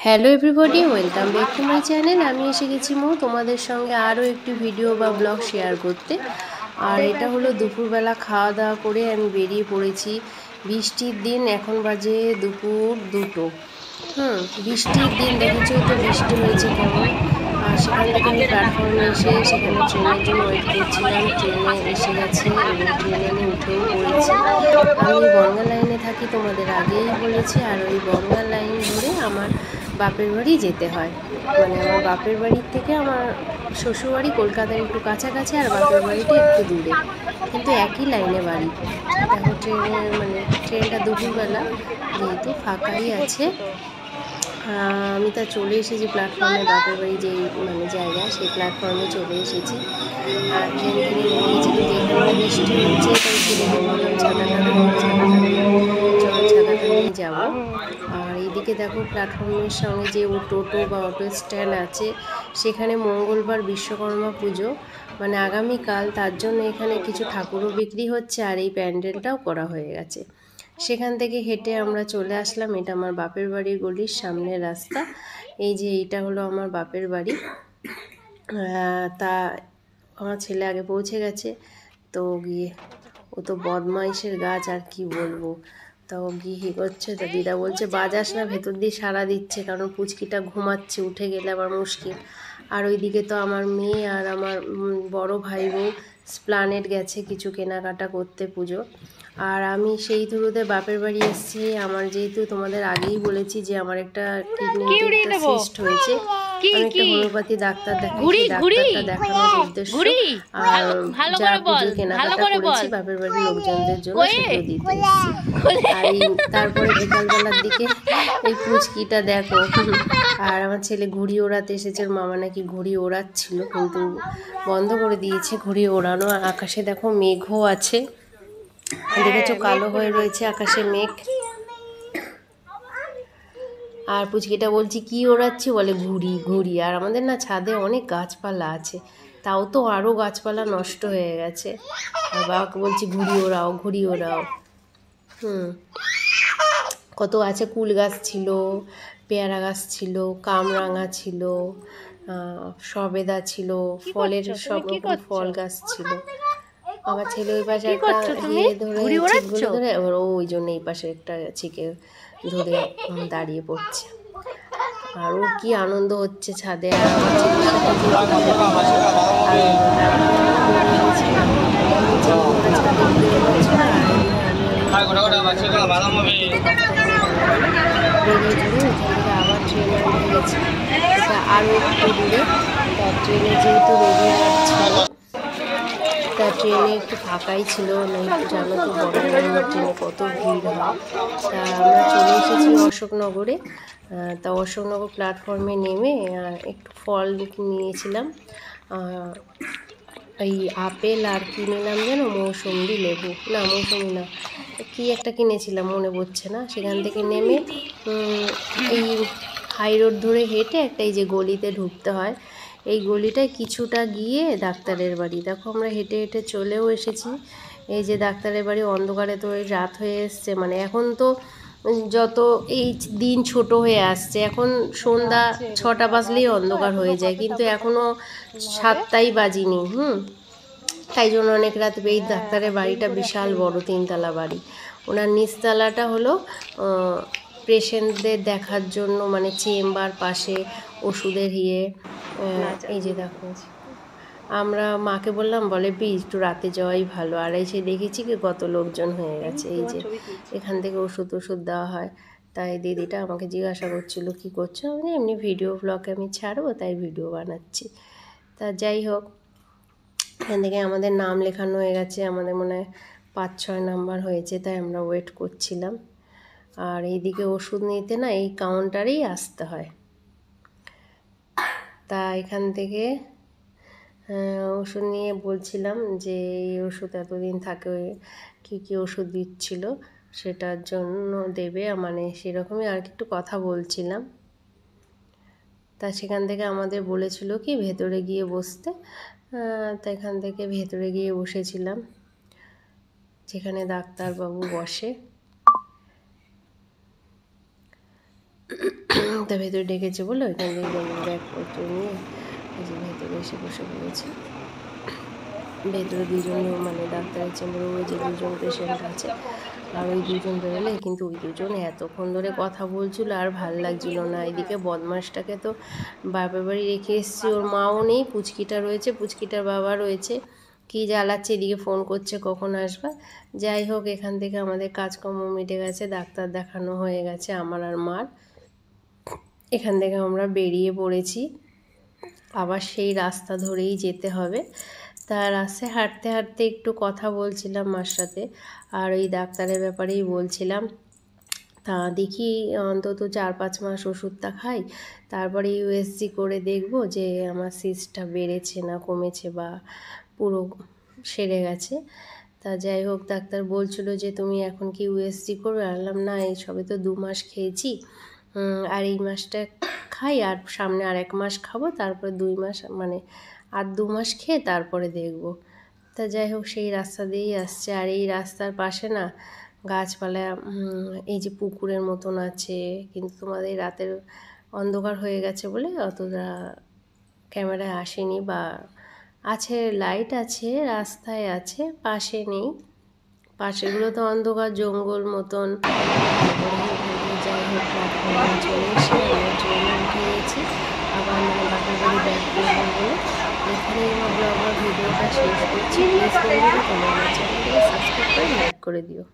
Hello everybody, welcome back to my channel. আমি এসে গেছি তোমাদের সঙ্গে আরও একটি ভিডিও বা ব্লগ শেয়ার করতে। আর এটা হলো দুপুরবেলা খাওয়া দাওয়া করে আমি বেরিয়ে পড়েছি। বৃষ্টির দিন, এখন বাজে দুপুর 2টো। বৃষ্টির দিন দেখেছো তো বৃষ্টি হয়েছে কেমন। আর সেখান থেকে আমি প্ল্যাটফর্মে এসে সেখানে ট্রেনের জন্য ওয়েট করছিলাম। ট্রেনে এসে গেছে এবং ট্রেনে আমি উঠেও পড়েছি। আমি বনগাঁ লাইনে থাকি, তোমাদের আগেই বলেছি। আর ওই বনগাঁ লাইন ধরে আমার বাপের বাড়ি যেতে হয়। মানে আমার বাপের বাড়ির থেকে আমার শ্বশুরবাড়ি কলকাতার একটু কাছাকাছি, আর বাপের বাড়িটা একটু দূরে, কিন্তু একই লাইনে বাড়ি। দেখো ট্রেনটা দুপুরবেলা যেহেতু ফাঁকাই আছে। আমি তা চলে এসেছি প্ল্যাটফর্মে, বাপের বাড়ি যেই জায়গা সেই প্ল্যাটফর্মে চলে এসেছি। আর ট্রেন থেকে নেমে গেছি, কিন্তু এখানে বৃষ্টি হচ্ছে, তাই ছেলেকে বললাম ছাতাটা ছাতাটা নিয়ে যাবো। আর এইদিকে দেখো প্ল্যাটফর্মের সঙ্গে যে টোটো বা অটো স্ট্যান্ড আছে, সেখানে মঙ্গলবার বিশ্বকর্মা পুজো, মানে আগামীকাল, তার জন্য এখানে কিছু ঠাকুরও বিক্রি হচ্ছে আর এই প্যান্ডেলটাও করা হয়ে গেছে। সেখান থেকে হেঁটে আমরা চলে আসলাম। এটা আমার বাপের বাড়ির গলির সামনের রাস্তা। এই যে এইটা হলো আমার বাপের বাড়ি। তা আমার ছেলে আগে পৌঁছে গেছে, তো গিয়ে ও তো বদমাইশের গাছ, আর কি বলবো। তা ও গিয়ে করছে, তা দিদা বলছে বাজাস না, ভেতর দিয়ে সাড়া দিচ্ছে, কারণ পুচকিটা ঘুমাচ্ছে, উঠে গেলে আবার মুশকিল। আর ওইদিকে তো আমার মেয়ে আর আমার বড় ভাই বউ স্প্লানেট গেছে কিছু কেনাকাটা করতে পুজো। আর আমি সেই থ্রুতে বাপের বাড়ি এসেছি। আমার যেহেতু তোমাদের আগেই বলেছি যে আমার একটা কিডনিতে একটা সিস্ট হয়েছে, আমি একটা হোমিওপ্যাথি ডাক্তার দেখাইছি, ডাক্তারটা দেখানোর উদ্দেশ্য আর যা পুজো কেনাকাটা করেছি বাপের বাড়ির লোকজনদের জন্য সেগুলো দিতে এসেছি। আর এই তারপরে বিকালবেলার দিকে এই পুচকিটা দেখো। আর আমার ছেলে ঘুড়ি ওড়াতে এসেছে, ওর মামা নাকি ঘুড়ি ওড়াচ্ছিল, কিন্তু বন্ধ করে দিয়েছে ঘুড়ি ওড়ানো। আর আকাশে দেখো মেঘও আছে, দেখেছো কালো হয়ে রয়েছে আকাশে মেঘ। আর পুচকিটা বলছি কি ওড়াচ্ছি, বলে ঘুড়ি ঘুড়ি। আর আমাদের না ছাদে অনেক গাছপালা আছে, তাও তো আরও গাছপালা নষ্ট হয়ে গেছে। আর বাবাকে বলছি ঘুড়ি ওড়াও ঘুড়ি ওড়াও। কত গাছে কুল গাছ ছিল, পেয়ারা গাছ ছিল, কামরাঙা ছিল, সবেদা ছিল, ফলের সব রকম ফল গাছ ছিল। আমার ছেলে ওই পাশে একটা ইয়ে ধরে ছিপগুলো ধরে, এবার ওই জন্য এই পাশে একটা ছিকে ধরে দাঁড়িয়ে পড়ছে। আর ওর কি আনন্দ হচ্ছে ছাদে। আর আমার ছেলের সাথে বেরিয়ে পড়ে ওইখান থেকে আবার ট্রেনে উঠে গেছি। এটা আরও একটু দূরে। তার ট্রেনে যেহেতু রবিবার ছিল, তার ট্রেনে একটু ফাঁকাই ছিল, না একটু জানো তো বড় ট্রেনে কত ভিড় হয়। তা আমরা চলে এসেছি অশোকনগরে। তা অশোকনগর প্ল্যাটফর্মে নেমে একটু ফল নিয়েছিলাম, এই আপেল আর কি নিলাম যেন, মৌসুমি লেবু, না মৌসুমি না, কি একটা কিনেছিলাম মনে পড়ছে না। সেখান থেকে নেমে এই হাই রোড ধরে হেঁটে একটা এই যে গলিতে ঢুকতে হয়, এই গলিটায় কিছুটা গিয়ে ডাক্তারের বাড়ি। দেখো আমরা হেঁটে হেঁটে চলেও এসেছি। এই যে ডাক্তারের বাড়ি, অন্ধকারে তো এই রাত হয়ে এসছে, মানে এখন তো যত এই দিন ছোট হয়ে আসছে, এখন সন্ধ্যা 6টা বাজলেই অন্ধকার হয়ে যায়, কিন্তু এখনও 7টাই বাজিনি। তাই জন্য অনেক রাত। এই ডাক্তারের বাড়িটা বিশাল বড়, 3তলা বাড়ি। ওনার নিচতলাটা হলো পেশেন্টদের দেখার জন্য, মানে চেম্বার, পাশে ওষুধের এই যে দেখো আমরা মাকে বললাম, বলে একটু রাতে যাওয়াই ভালো। আর এসে দেখেছি কি কত লোকজন হয়ে গেছে। এই যে এখান থেকে ওষুধ দেওয়া হয়। তাই দিদিটা আমাকে জিজ্ঞাসা করছিল কি করছো, আমি এমনি ভিডিও ব্লগে আমি ছাড়বো তাই ভিডিও বানাচ্ছি। তা যাই হোক, এখান থেকে আমাদের নাম লেখানো হয়ে গেছে, আমাদের মনে হয় 5-6 নাম্বার হয়েছে, তাই আমরা ওয়েট করছিলাম। আর এইদিকে ওষুধ নিতে না এই কাউন্টারেই আসতে হয়। তা এখান থেকে ওষুধ নিয়ে বলছিলাম যে এই ওষুধ এতদিন থাকে, কী কী ওষুধ দিচ্ছিল সেটার জন্য দেবে, মানে সেরকমই আর একটু কথা বলছিলাম। তা সেখান থেকে আমাদের বলেছিল কি ভেতরে গিয়ে বসতে। তা এখান থেকে ভেতরে গিয়ে বসেছিলাম, যেখানে ডাক্তারবাবু বসে। তা ভেতরে ডেকেছে বলে ওইখান থেকে ব্যাগপত্র নিয়ে এই যে ভেতরে এসে বসে পড়েছে। ভেতরে দুজন মানে ডাক্তারের চেম্বারে ওই যে দুজন পেশেন্ট আছে, আর ওই দুজন বেরোলে কিন্তু ওই দুজন এতক্ষণ ধরে কথা বলছিল আর ভাল লাগছিল না। এদিকে বদমাসটাকে তো বাপের বাড়ি রেখে এসেছি, ওর মাও নেই, পুচকিটা রয়েছে, পুচকিটার বাবা রয়েছে, কি জ্বালাচ্ছে, এদিকে ফোন করছে কখন আসবা। যাই হোক, এখান থেকে আমাদের কাজকর্ম মিটে গেছে, ডাক্তার দেখানো হয়ে গেছে আমার আর মার। এখান থেকে আমরা বেরিয়ে পড়েছি, আবার সেই রাস্তা ধরেই যেতে হবে। তা রাস্তায় হাঁটতে হাঁটতে একটু কথা বলছিলাম মার সাথে, আর ওই ডাক্তারের ব্যাপারেই বলছিলাম। তা দেখি অন্তত 4-5 মাস ওষুধটা খাই, তারপরে ইউএসজি করে দেখব যে আমার সিস্টটা বেড়েছে না কমেছে বা পুরো সেরে গেছে। তা যাই হোক, ডাক্তার বলছিল যে তুমি এখন কি ইউএসজি করবে? বললাম না, এই সবে তো 2 মাস খেয়েছি, আর এই মাসটা খাই, আর সামনে আর 1 মাস খাবো, তারপরে 2 মাস মানে আর 2 মাস খেয়ে তারপরে দেখব। তা যাই হোক, সেই রাস্তা দিয়েই আসছে, আর এই রাস্তার পাশে না গাছপালা, এই যে পুকুরের মতন আছে, কিন্তু তোমাদের রাতের অন্ধকার হয়ে গেছে বলে অতটা ক্যামেরায় আসেনি, বা আছে লাইট আছে রাস্তায় আছে, পাশে নেই, পাশেগুলো তো অন্ধকার জঙ্গল মতন। যাই হোক, প্ল্যাটফর্মে চলে এসে আমরা ট্রেনে উঠে গেছি, আবার মানে বাপের বাড়ি ব্যাক করবো বলে। এখানেই আমরা ভিডিওটা শেষ করছি। প্লিজ বন্ধুরা, তোমরা আমার চ্যানেলটিকে সাবস্ক্রাইব করে লাইক করে দিও।